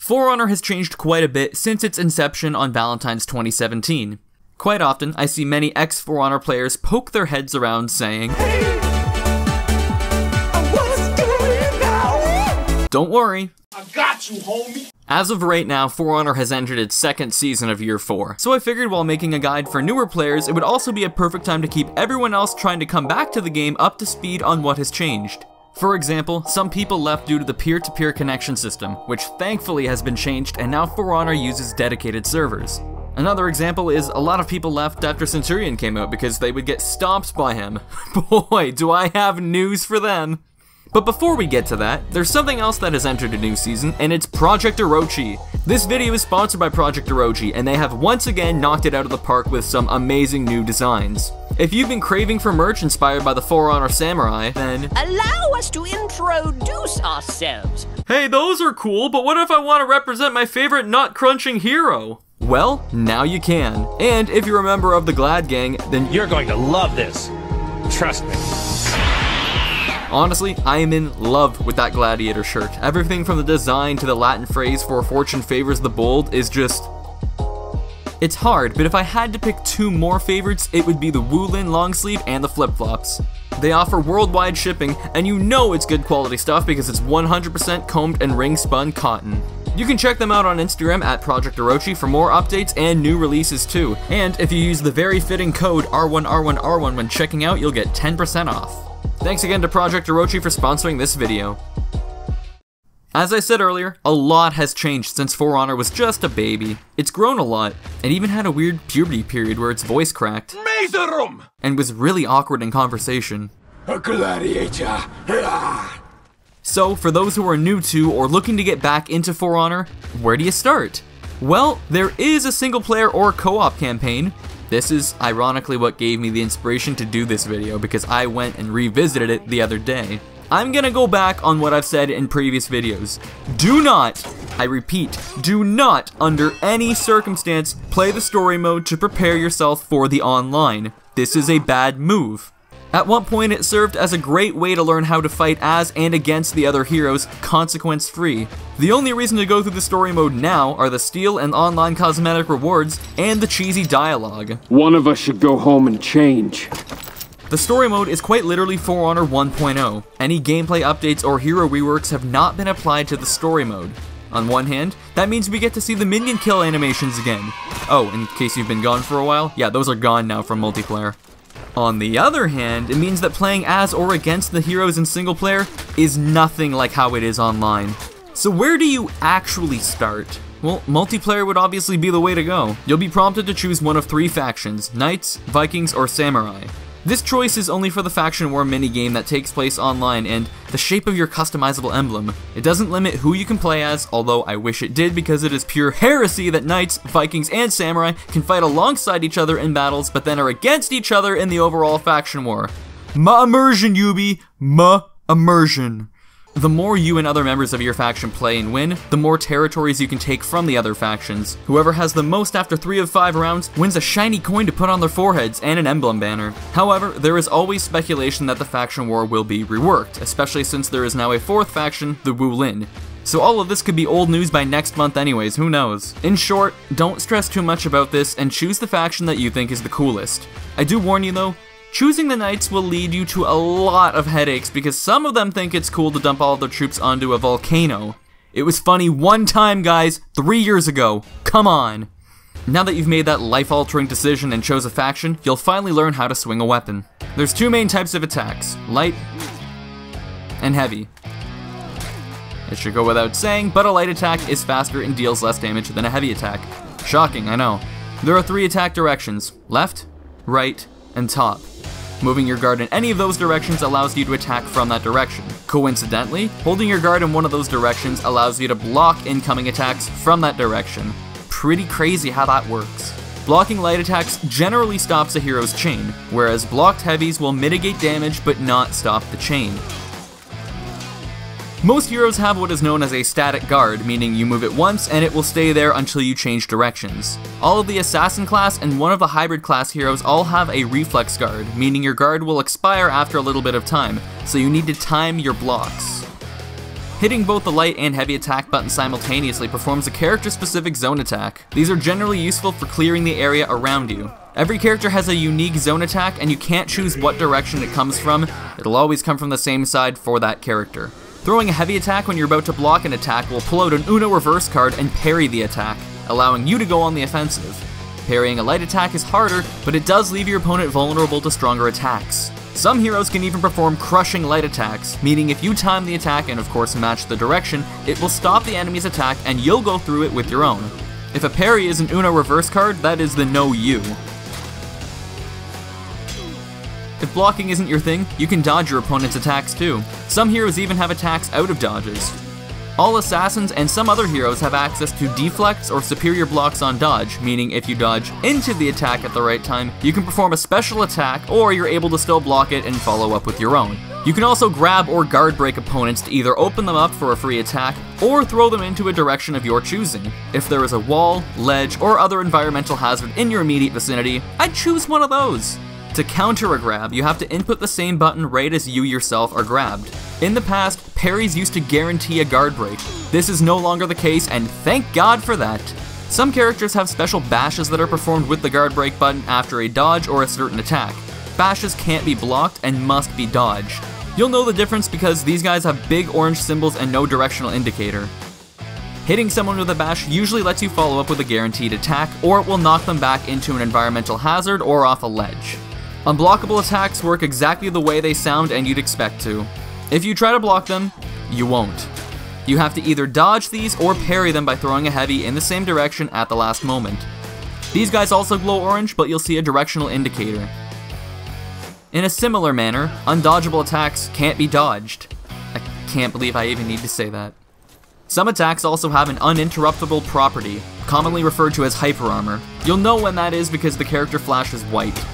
For Honor has changed quite a bit since its inception on Valentine's 2017. Quite often, I see many ex-For Honor players poke their heads around saying, "Hey, what's doing now?" Don't worry. I got you, homie. As of right now, For Honor has entered its second season of Year 4, so I figured while making a guide for newer players, it would also be a perfect time to keep everyone else trying to come back to the game up to speed on what has changed. For example, some people left due to the peer-to-peer connection system, which thankfully has been changed and now For Honor uses dedicated servers. Another example is a lot of people left after Centurion came out because they would get stomped by him. Boy, do I have news for them! But before we get to that, there's something else that has entered a new season, and it's Project Orochi. This video is sponsored by Project Orochi, and they have once again knocked it out of the park with some amazing new designs. If you've been craving for merch inspired by the For Honor Samurai, then allow us to introduce ourselves. Hey, those are cool, but what if I want to represent my favorite nut-crunching hero? Well, now you can. And if you're a member of the Glad Gang, then you're going to love this. Trust me. Honestly, I am in love with that Gladiator shirt. Everything from the design to the Latin phrase for fortune favors the bold is just... It's hard, but if I had to pick two more favorites, it would be the Wulin long sleeve and the flip-flops. They offer worldwide shipping, and you know it's good quality stuff because it's 100% combed and ring-spun cotton. You can check them out on Instagram at Project Orochi for more updates and new releases too. And if you use the very fitting code R1R1R1 when checking out, you'll get 10% off. Thanks again to Project Orochi for sponsoring this video. As I said earlier, a lot has changed since For Honor was just a baby. It's grown a lot. It even had a weird puberty period where its voice cracked. And was really awkward in conversation. A gladiator. So, for those who are new to or looking to get back into For Honor, where do you start? Well, there is a single player or co-op campaign. This is ironically what gave me the inspiration to do this video because I went and revisited it the other day. I'm gonna go back on what I've said in previous videos. Do not, I repeat, do not, under any circumstance, play the story mode to prepare yourself for the online. This is a bad move. At one point, it served as a great way to learn how to fight as and against the other heroes, consequence-free. The only reason to go through the story mode now are the steal and online cosmetic rewards, and the cheesy dialogue. One of us should go home and change. The story mode is quite literally For Honor 1.0. Any gameplay updates or hero reworks have not been applied to the story mode. On one hand, that means we get to see the minion kill animations again. Oh, in case you've been gone for a while, yeah, those are gone now from multiplayer. On the other hand, it means that playing as or against the heroes in single player is nothing like how it is online. So where do you actually start? Well, multiplayer would obviously be the way to go. You'll be prompted to choose one of three factions, Knights, Vikings, or Samurai. This choice is only for the Faction War minigame that takes place online and the shape of your customizable emblem. It doesn't limit who you can play as, although I wish it did because it is pure heresy that Knights, Vikings, and Samurai can fight alongside each other in battles but then are against each other in the overall Faction War. Ma immersion, Yubi! Ma immersion. The more you and other members of your faction play and win, the more territories you can take from the other factions. Whoever has the most after 3 of 5 rounds wins a shiny coin to put on their foreheads and an emblem banner. However, there is always speculation that the faction war will be reworked, especially since there is now a 4th faction, the Wulin. So all of this could be old news by next month anyways, who knows? In short, don't stress too much about this and choose the faction that you think is the coolest. I do warn you though, choosing the Knights will lead you to a lot of headaches because some of them think it's cool to dump all of their troops onto a volcano. It was funny one time, guys, 3 years ago. Come on. Now that you've made that life-altering decision and chose a faction, you'll finally learn how to swing a weapon. There's 2 main types of attacks, light and heavy. It should go without saying, but a light attack is faster and deals less damage than a heavy attack. Shocking, I know. There are 3 attack directions, left, right, and top. Moving your guard in any of those directions allows you to attack from that direction. Coincidentally, holding your guard in one of those directions allows you to block incoming attacks from that direction. Pretty crazy how that works. Blocking light attacks generally stops a hero's chain, whereas blocked heavies will mitigate damage but not stop the chain. Most heroes have what is known as a static guard, meaning you move it once and it will stay there until you change directions. All of the assassin class and one of the hybrid class heroes all have a reflex guard, meaning your guard will expire after a little bit of time, so you need to time your blocks. Hitting both the light and heavy attack buttons simultaneously performs a character-specific zone attack. These are generally useful for clearing the area around you. Every character has a unique zone attack, and you can't choose what direction it comes from. It'll always come from the same side for that character. Throwing a heavy attack when you're about to block an attack will pull out an Uno reverse card and parry the attack, allowing you to go on the offensive. Parrying a light attack is harder, but it does leave your opponent vulnerable to stronger attacks. Some heroes can even perform crushing light attacks, meaning if you time the attack and of course match the direction, it will stop the enemy's attack and you'll go through it with your own. If a parry is an Uno reverse card, that is the no you. If blocking isn't your thing, you can dodge your opponent's attacks too. Some heroes even have attacks out of dodges. All assassins and some other heroes have access to deflects or superior blocks on dodge, meaning if you dodge into the attack at the right time, you can perform a special attack, or you're able to still block it and follow up with your own. You can also grab or guard break opponents to either open them up for a free attack, or throw them into a direction of your choosing. If there is a wall, ledge, or other environmental hazard in your immediate vicinity, I'd choose one of those. To counter a grab, you have to input the same button right as you yourself are grabbed. In the past, parries used to guarantee a guard break. This is no longer the case, and thank God for that. Some characters have special bashes that are performed with the guard break button after a dodge or a certain attack. Bashes can't be blocked and must be dodged. You'll know the difference because these guys have big orange symbols and no directional indicator. Hitting someone with a bash usually lets you follow up with a guaranteed attack, or it will knock them back into an environmental hazard or off a ledge. Unblockable attacks work exactly the way they sound and you'd expect to. If you try to block them, you won't. You have to either dodge these or parry them by throwing a heavy in the same direction at the last moment. These guys also glow orange, but you'll see a directional indicator. In a similar manner, undodgeable attacks can't be dodged. I can't believe I even need to say that. Some attacks also have an uninterruptible property, commonly referred to as hyper armor. You'll know when that is because the character flashes white.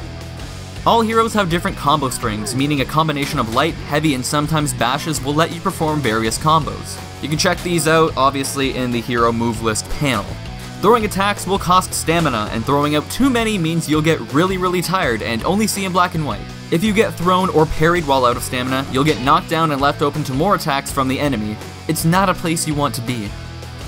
All heroes have different combo strings, meaning a combination of light, heavy, and sometimes bashes will let you perform various combos. You can check these out, obviously, in the hero move list panel. Throwing attacks will cost stamina, and throwing out too many means you'll get really tired and only see in black and white. If you get thrown or parried while out of stamina, you'll get knocked down and left open to more attacks from the enemy. It's not a place you want to be.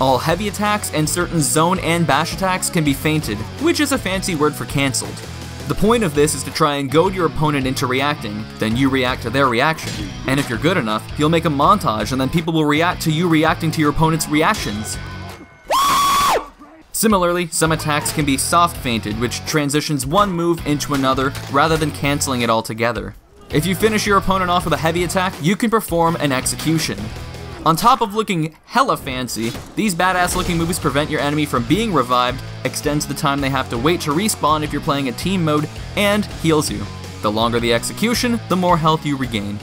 All heavy attacks and certain zone and bash attacks can be feinted, which is a fancy word for cancelled. The point of this is to try and goad your opponent into reacting, then you react to their reaction. And if you're good enough, you'll make a montage and then people will react to you reacting to your opponent's reactions. Similarly, some attacks can be soft feinted, which transitions one move into another rather than cancelling it altogether. If you finish your opponent off with a heavy attack, you can perform an execution. On top of looking hella fancy, these badass looking moves prevent your enemy from being revived, extends the time they have to wait to respawn if you're playing a team mode, and heals you. The longer the execution, the more health you regain.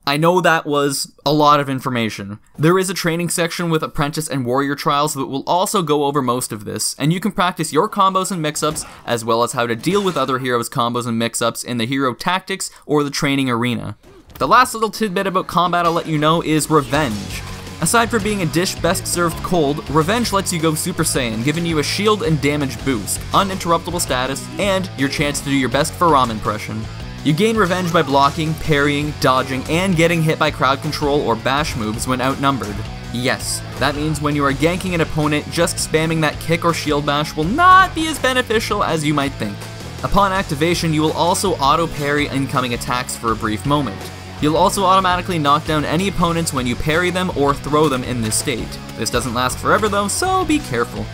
I know that was a lot of information. There is a training section with Apprentice and Warrior Trials that will also go over most of this, and you can practice your combos and mix-ups, as well as how to deal with other heroes' combos and mix-ups in the hero tactics or the training arena. The last little tidbit about combat I'll let you know is Revenge. Aside from being a dish best served cold, Revenge lets you go Super Saiyan, giving you a shield and damage boost, uninterruptible status, and your chance to do your best Faram impression. You gain revenge by blocking, parrying, dodging, and getting hit by crowd control or bash moves when outnumbered. Yes, that means when you are ganking an opponent, just spamming that kick or shield bash will not be as beneficial as you might think. Upon activation, you will also auto-parry incoming attacks for a brief moment. You'll also automatically knock down any opponents when you parry them or throw them in this state. This doesn't last forever though, so be careful.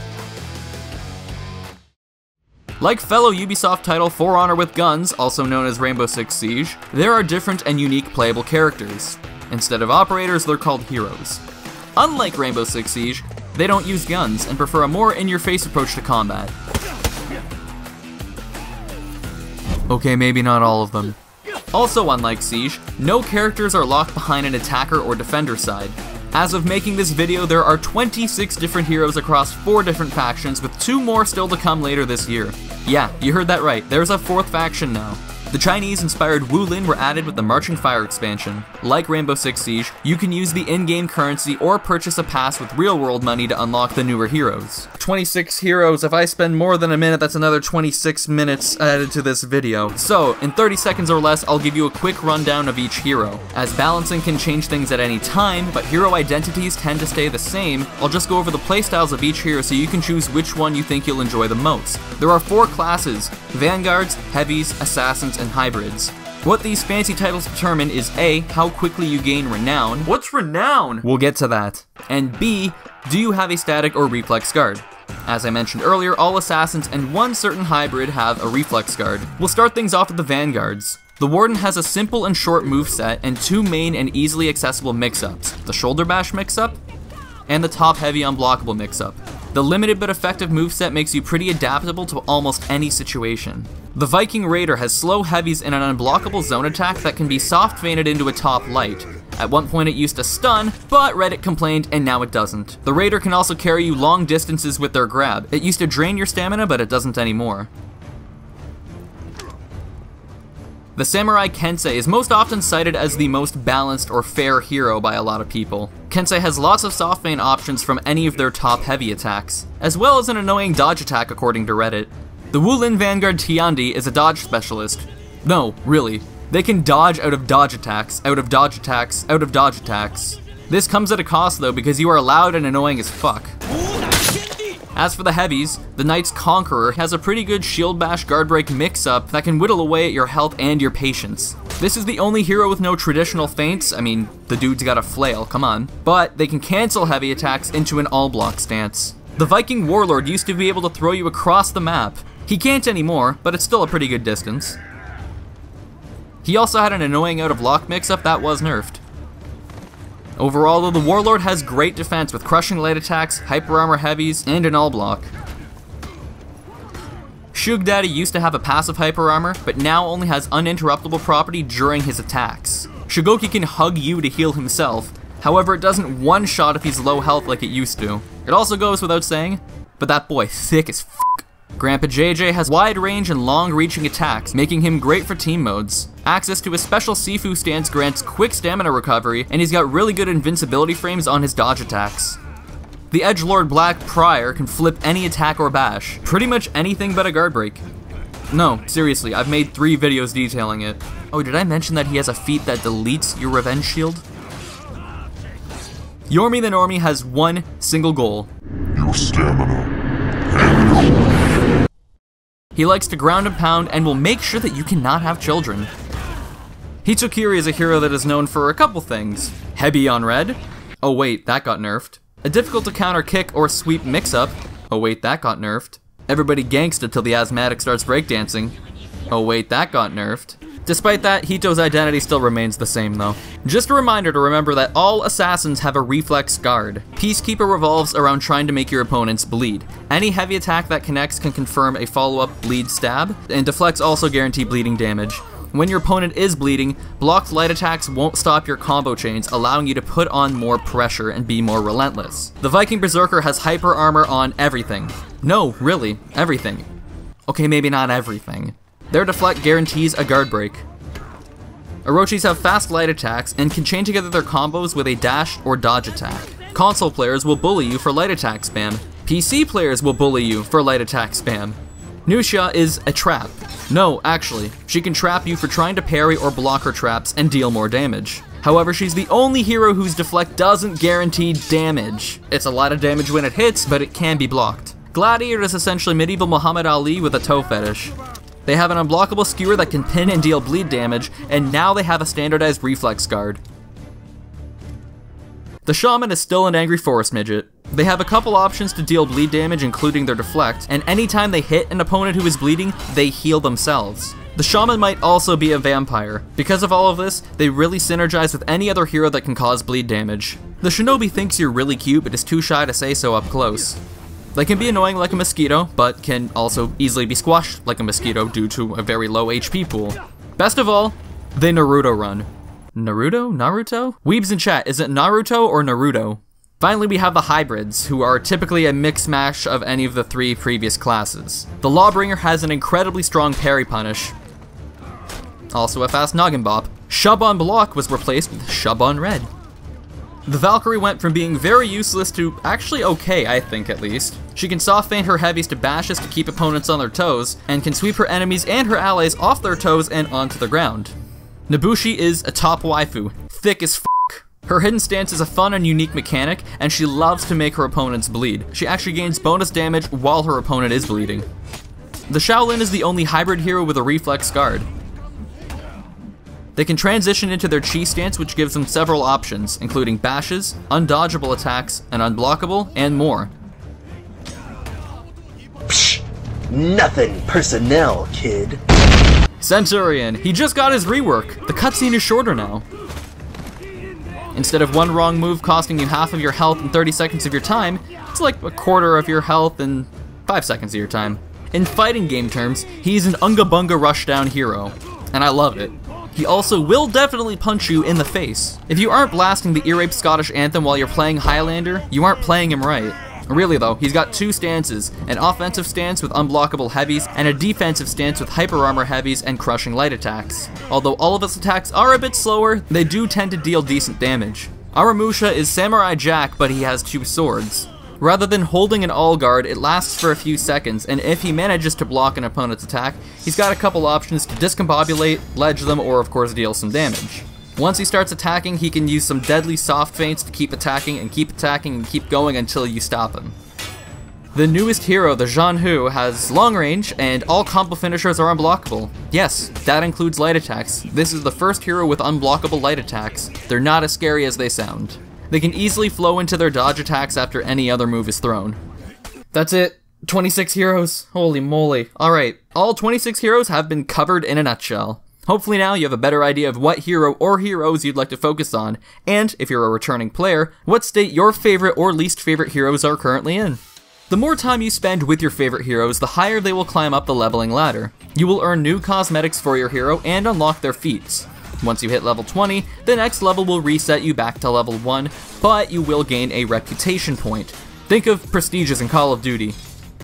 Like fellow Ubisoft title For Honor with Guns, also known as Rainbow Six Siege, there are different and unique playable characters. Instead of operators, they're called heroes. Unlike Rainbow Six Siege, they don't use guns and prefer a more in-your-face approach to combat. Okay, maybe not all of them. Also unlike Siege, no characters are locked behind an attacker or defender side. As of making this video, there are 26 different heroes across 4 different factions, with 2 more still to come later this year. Yeah, you heard that right, there's a 4th faction now. The Chinese-inspired Wulin were added with the Marching Fire expansion. Like Rainbow Six Siege, you can use the in-game currency or purchase a pass with real-world money to unlock the newer heroes. 26 heroes, if I spend more than a minute, that's another 26 minutes added to this video. So, in 30 seconds or less, I'll give you a quick rundown of each hero. As balancing can change things at any time, but hero identities tend to stay the same, I'll just go over the playstyles of each hero so you can choose which one you think you'll enjoy the most. There are 4 classes: Vanguards, Heavies, Assassins, and Hybrids. What these fancy titles determine is A, how quickly you gain renown. What's renown? We'll get to that. And B, do you have a static or reflex guard? As I mentioned earlier, all Assassins and one certain Hybrid have a reflex guard. We'll start things off with the Vanguards. The Warden has a simple and short moveset and 2 main and easily accessible mix-ups: the Shoulder Bash mix-up and the Top Heavy Unblockable mix-up. The limited but effective moveset makes you pretty adaptable to almost any situation. The Viking Raider has slow heavies and an unblockable zone attack that can be soft veinted into a top light. At one point it used to stun, but Reddit complained and now it doesn't. The Raider can also carry you long distances with their grab. It used to drain your stamina, but it doesn't anymore. The Samurai Kensei is most often cited as the most balanced or fair hero by a lot of people. Kensei has lots of soft vein options from any of their top heavy attacks, as well as an annoying dodge attack according to Reddit. The Wulin Vanguard Tiandi is a dodge specialist. No, really. They can dodge out of dodge attacks, out of dodge attacks, out of dodge attacks. This comes at a cost though, because you are loud and annoying as fuck. As for the heavies, the Knight's Conqueror has a pretty good shield bash guard break mix-up that can whittle away at your health and your patience. This is the only hero with no traditional feints. I mean, the dude's got a flail, come on. But they can cancel heavy attacks into an all-block stance. The Viking Warlord used to be able to throw you across the map. He can't anymore, but it's still a pretty good distance. He also had an annoying out-of-lock mix-up that was nerfed. Overall though, the Warlord has great defense with crushing light attacks, hyper armor heavies, and an all block. Shug Daddy used to have a passive hyper armor, but now only has uninterruptible property during his attacks. Shugoki can hug you to heal himself, however it doesn't one-shot if he's low health like it used to. It also goes without saying, but that boy thick as f***. Grandpa JJ has wide range and long-reaching attacks, making him great for team modes. Access to his special Sifu stance grants quick stamina recovery, and he's got really good invincibility frames on his dodge attacks. The Edgelord Black Prior can flip any attack or bash, pretty much anything but a guard break. No, seriously, I've made 3 videos detailing it. Oh, did I mention that he has a feat that deletes your revenge shield? Yormi the Normie has one single goal. Your stamina. He likes to ground and pound and will make sure that you cannot have children. Hitsukiri is a hero that is known for a couple things. Heavy on red. Oh wait, that got nerfed. A difficult to counter kick or sweep mix-up. Oh wait, that got nerfed. Everybody gangsta till the asthmatic starts breakdancing. Oh wait, that got nerfed. Despite that, Hito's identity still remains the same though. Just a reminder to remember that all assassins have a reflex guard. Peacekeeper revolves around trying to make your opponents bleed. Any heavy attack that connects can confirm a follow-up bleed stab, and deflects also guarantee bleeding damage. When your opponent is bleeding, blocked light attacks won't stop your combo chains, allowing you to put on more pressure and be more relentless. The Viking Berserker has hyper armor on everything. No, really, everything. Okay, maybe not everything. Their deflect guarantees a guard break. Orochis have fast light attacks and can chain together their combos with a dash or dodge attack. Console players will bully you for light attack spam. PC players will bully you for light attack spam. Nuxia is a trap. No, actually, she can trap you for trying to parry or block her traps and deal more damage. However, she's the only hero whose deflect doesn't guarantee damage. It's a lot of damage when it hits, but it can be blocked. Gladiator is essentially medieval Muhammad Ali with a toe fetish. They have an unblockable skewer that can pin and deal bleed damage, and now they have a standardized reflex guard. The Shaman is still an angry forest midget. They have a couple options to deal bleed damage, including their deflect, and anytime they hit an opponent who is bleeding, they heal themselves. The Shaman might also be a vampire. Because of all of this, they really synergize with any other hero that can cause bleed damage. The Shinobi thinks you're really cute, but is too shy to say so up close. They can be annoying like a mosquito, but can also easily be squashed like a mosquito due to a very low HP pool. Best of all, they Naruto run. Naruto? Weebs in chat, is it Naruto or Naruto? Finally, we have the Hybrids, who are typically a mix mash of any of the 3 previous classes. The Lawbringer has an incredibly strong parry punish. also a fast noggin bop. Shub on block was replaced with Shub on red. The Valkyrie went from being very useless to actually okay, I think at least. She can soft feint her heavies to bashes to keep opponents on their toes, and can sweep her enemies and her allies off their toes and onto the ground. Nobushi is a top waifu, thick as f***. Her hidden stance is a fun and unique mechanic, and she loves to make her opponents bleed. She actually gains bonus damage while her opponent is bleeding. The Shaolin is the only hybrid hero with a reflex guard. They can transition into their chi stance, which gives them several options, including bashes, undodgeable attacks, and unblockable, and more. Psh, nothing personnel, kid. Centurion, he just got his rework. The cutscene is shorter now. Instead of one wrong move costing you half of your health and 30 seconds of your time, it's like a quarter of your health and 5 seconds of your time. In fighting game terms, he's an Unga Bunga rushdown hero, and I love it. He also will definitely punch you in the face. If you aren't blasting the Ear Rape Scottish Anthem while you're playing Highlander, you aren't playing him right. Really though, he's got two stances, an offensive stance with unblockable heavies, and a defensive stance with hyper armor heavies and crushing light attacks. Although all of his attacks are a bit slower, they do tend to deal decent damage. Aramusha is Samurai Jack, but he has two swords. Rather than holding an all guard, it lasts for a few seconds, and if he manages to block an opponent's attack, he's got a couple options to discombobulate, ledge them, or of course deal some damage. Once he starts attacking, he can use some deadly soft feints to keep attacking and keep going until you stop him. The newest hero, the Zhan Hu, has long range, and all combo finishers are unblockable. Yes, that includes light attacks. This is the first hero with unblockable light attacks. They're not as scary as they sound. They can easily flow into their dodge attacks after any other move is thrown. That's it. 26 heroes. Holy moly. Alright, all 26 heroes have been covered in a nutshell. Hopefully now you have a better idea of what hero or heroes you'd like to focus on, and if you're a returning player, what state your favorite or least favorite heroes are currently in. The more time you spend with your favorite heroes, the higher they will climb up the leveling ladder. You will earn new cosmetics for your hero and unlock their feats. Once you hit level 20, the next level will reset you back to level 1, but you will gain a reputation point. Think of prestiges in Call of Duty.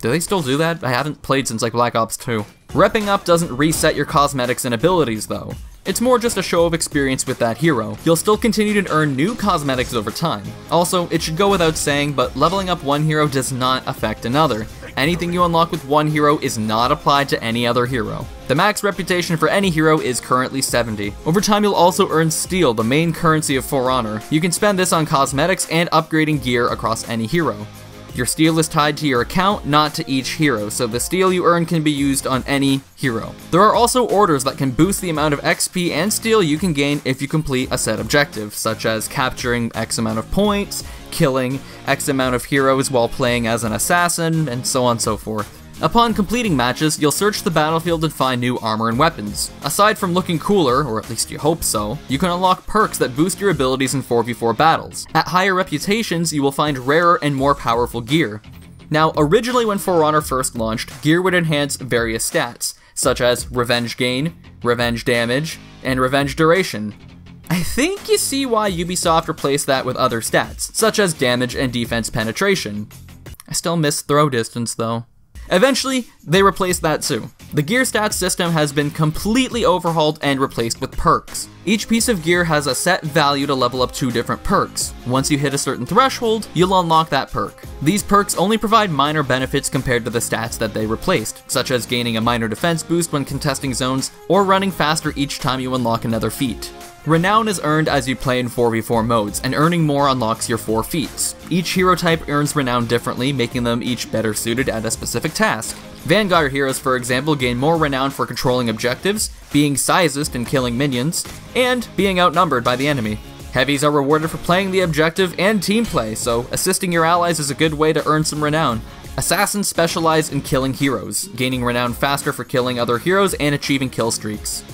Do they still do that? I haven't played since like Black Ops 2. Repping up doesn't reset your cosmetics and abilities though. It's more just a show of experience with that hero. You'll still continue to earn new cosmetics over time. Also, it should go without saying, but leveling up one hero does not affect another. Anything you unlock with one hero is not applied to any other hero. The max reputation for any hero is currently 70. Over time you'll also earn steel, the main currency of For Honor. You can spend this on cosmetics and upgrading gear across any hero. Your steel is tied to your account, not to each hero, so the steel you earn can be used on any hero. There are also orders that can boost the amount of XP and steel you can gain if you complete a set objective, such as capturing X amount of points, killing X amount of heroes while playing as an assassin, and so on and so forth. Upon completing matches, you'll search the battlefield and find new armor and weapons. Aside from looking cooler, or at least you hope so, you can unlock perks that boost your abilities in 4v4 battles. At higher reputations, you will find rarer and more powerful gear. Now, originally when For Honor first launched, gear would enhance various stats, such as revenge gain, revenge damage, and revenge duration. I think you see why Ubisoft replaced that with other stats, such as damage and defense penetration. I still miss throw distance though. Eventually, they replaced that too. The gear stats system has been completely overhauled and replaced with perks. Each piece of gear has a set value to level up 2 different perks. Once you hit a certain threshold, you'll unlock that perk. These perks only provide minor benefits compared to the stats that they replaced, such as gaining a minor defense boost when contesting zones, or running faster each time you unlock another feat. Renown is earned as you play in 4v4 modes, and earning more unlocks your 4 feats. Each hero type earns renown differently, making them each better suited at a specific task. Vanguard heroes, for example, gain more renown for controlling objectives, being sizest and killing minions, and being outnumbered by the enemy. Heavies are rewarded for playing the objective and team play, so assisting your allies is a good way to earn some renown. Assassins specialize in killing heroes, gaining renown faster for killing other heroes and achieving kill streaks.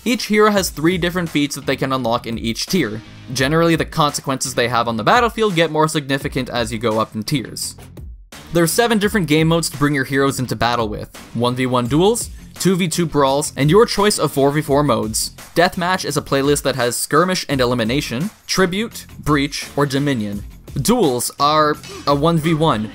Each hero has 3 different feats that they can unlock in each tier. Generally, the consequences they have on the battlefield get more significant as you go up in tiers. There are 7 different game modes to bring your heroes into battle with: 1v1 duels, 2v2 brawls, and your choice of 4v4 modes. Deathmatch is a playlist that has skirmish and elimination, tribute, breach, or dominion. Duels are a 1v1.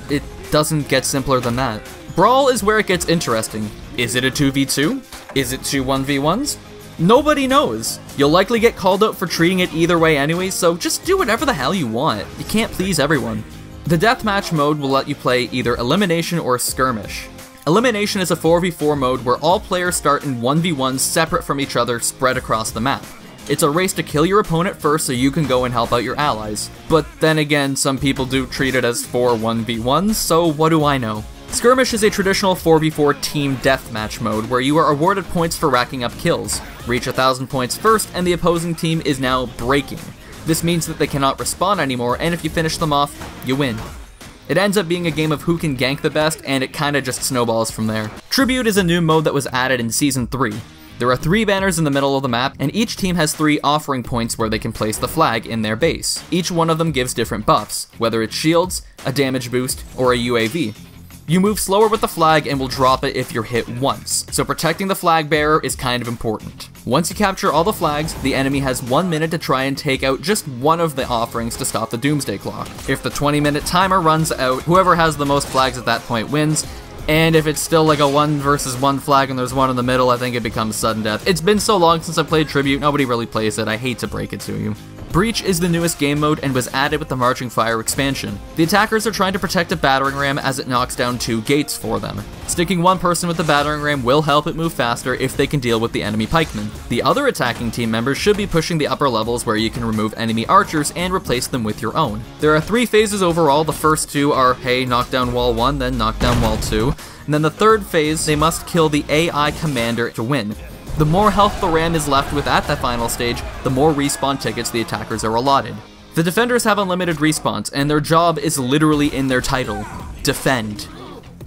It doesn't get simpler than that. Brawl is where it gets interesting. Is it a 2v2? Is it 2 1v1s? Nobody knows. You'll likely get called out for treating it either way anyway, so just do whatever the hell you want. You can't please everyone. The deathmatch mode will let you play either Elimination or Skirmish. Elimination is a 4v4 mode where all players start in 1v1s separate from each other, spread across the map. It's a race to kill your opponent first so you can go and help out your allies. But then again, some people do treat it as 4 1v1s, so what do I know? Skirmish is a traditional 4v4 team deathmatch mode where you are awarded points for racking up kills. Reach 1,000 points first and the opposing team is now breaking. This means that they cannot respawn anymore, and if you finish them off, you win. It ends up being a game of who can gank the best, and it kinda just snowballs from there. Tribute is a new mode that was added in Season 3. There are 3 banners in the middle of the map, and each team has 3 offering points where they can place the flag in their base. Each one of them gives different buffs, whether it's shields, a damage boost, or a UAV. You move slower with the flag and will drop it if you're hit once, so protecting the flag bearer is kind of important. Once you capture all the flags, the enemy has 1 minute to try and take out just one of the offerings to stop the doomsday clock. If the 20-minute timer runs out, whoever has the most flags at that point wins, and if it's still like a 1 versus 1 flag and there's one in the middle, I think it becomes sudden death. It's been so long since I played Tribute, nobody really plays it, I hate to break it to you. Breach is the newest game mode and was added with the Marching Fire expansion. The attackers are trying to protect a battering ram as it knocks down 2 gates for them. Sticking one person with the battering ram will help it move faster if they can deal with the enemy pikemen. The other attacking team members should be pushing the upper levels where you can remove enemy archers and replace them with your own. There are 3 phases overall. The first 2 are, hey, knock down wall 1, then knock down wall 2. And then the third phase, they must kill the AI commander to win. The more health the ram is left with at that final stage, the more respawn tickets the attackers are allotted. The defenders have unlimited respawns, and their job is literally in their title: defend.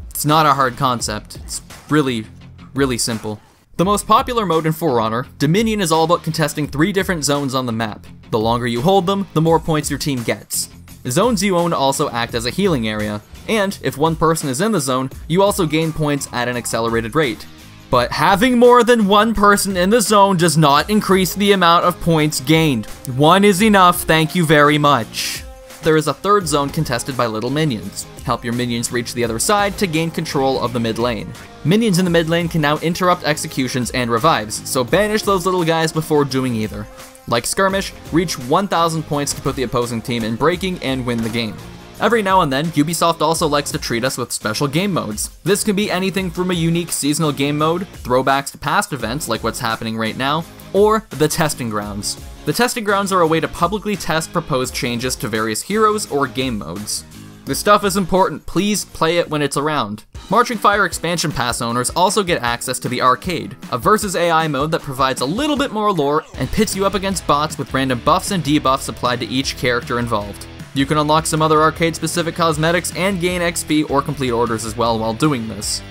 It's not a hard concept. It's really, really simple. The most popular mode in For Honor, Dominion, is all about contesting 3 different zones on the map. The longer you hold them, the more points your team gets. The zones you own also act as a healing area, and if one person is in the zone, you also gain points at an accelerated rate. But having more than 1 person in the zone does not increase the amount of points gained. 1 is enough, thank you very much. There is a 3rd zone contested by little minions. Help your minions reach the other side to gain control of the mid lane. Minions in the mid lane can now interrupt executions and revives, so banish those little guys before doing either. Like Skirmish, reach 1,000 points to put the opposing team in breaking and win the game. Every now and then, Ubisoft also likes to treat us with special game modes. This can be anything from a unique seasonal game mode, throwbacks to past events like what's happening right now, or the Testing Grounds. The Testing Grounds are a way to publicly test proposed changes to various heroes or game modes. This stuff is important, please play it when it's around. Marching Fire Expansion Pass owners also get access to the Arcade, a versus AI mode that provides a little bit more lore and pits you up against bots with random buffs and debuffs applied to each character involved. You can unlock some other arcade-specific cosmetics and gain XP or complete orders as well while doing this.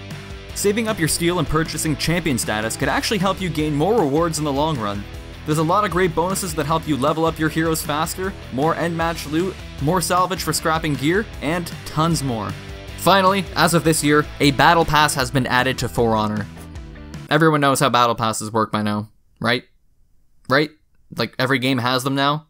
Saving up your steel and purchasing champion status could actually help you gain more rewards in the long run. There's a lot of great bonuses that help you level up your heroes faster, more end match loot, more salvage for scrapping gear, and tons more. Finally, as of this year, a Battle Pass has been added to For Honor. Everyone knows how Battle Passes work by now, right? Right? Like every game has them now?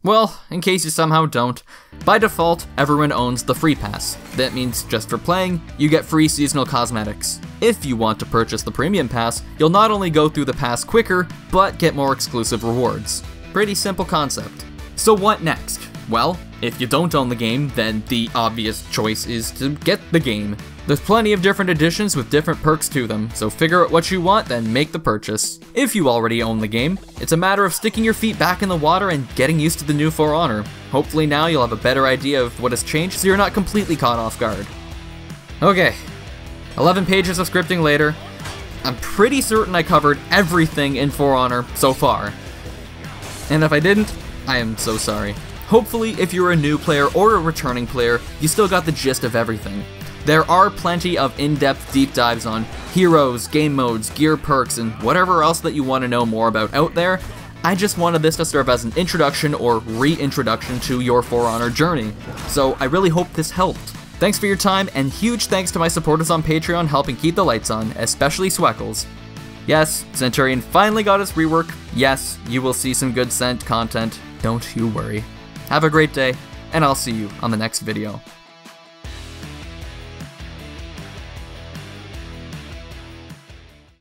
Well, in case you somehow don't, by default, everyone owns the Free Pass. That means just for playing, you get free seasonal cosmetics. If you want to purchase the Premium Pass, you'll not only go through the pass quicker, but get more exclusive rewards. Pretty simple concept. So what next? Well, if you don't own the game, then the obvious choice is to get the game. There's plenty of different editions with different perks to them, so figure out what you want, then make the purchase. If you already own the game, it's a matter of sticking your feet back in the water and getting used to the new For Honor. Hopefully now you'll have a better idea of what has changed so you're not completely caught off guard. Okay, 11 pages of scripting later, I'm pretty certain I covered everything in For Honor so far. And if I didn't, I am so sorry. Hopefully, if you're a new player or a returning player, you still got the gist of everything. There are plenty of in-depth deep dives on heroes, game modes, gear perks, and whatever else that you want to know more about out there. I just wanted this to serve as an introduction or reintroduction to your For Honor journey. So I really hope this helped. Thanks for your time, and huge thanks to my supporters on Patreon helping keep the lights on, especially Sweckles. Yes, Centurion finally got his rework. Yes, you will see some good Cent content. Don't you worry. Have a great day, and I'll see you on the next video.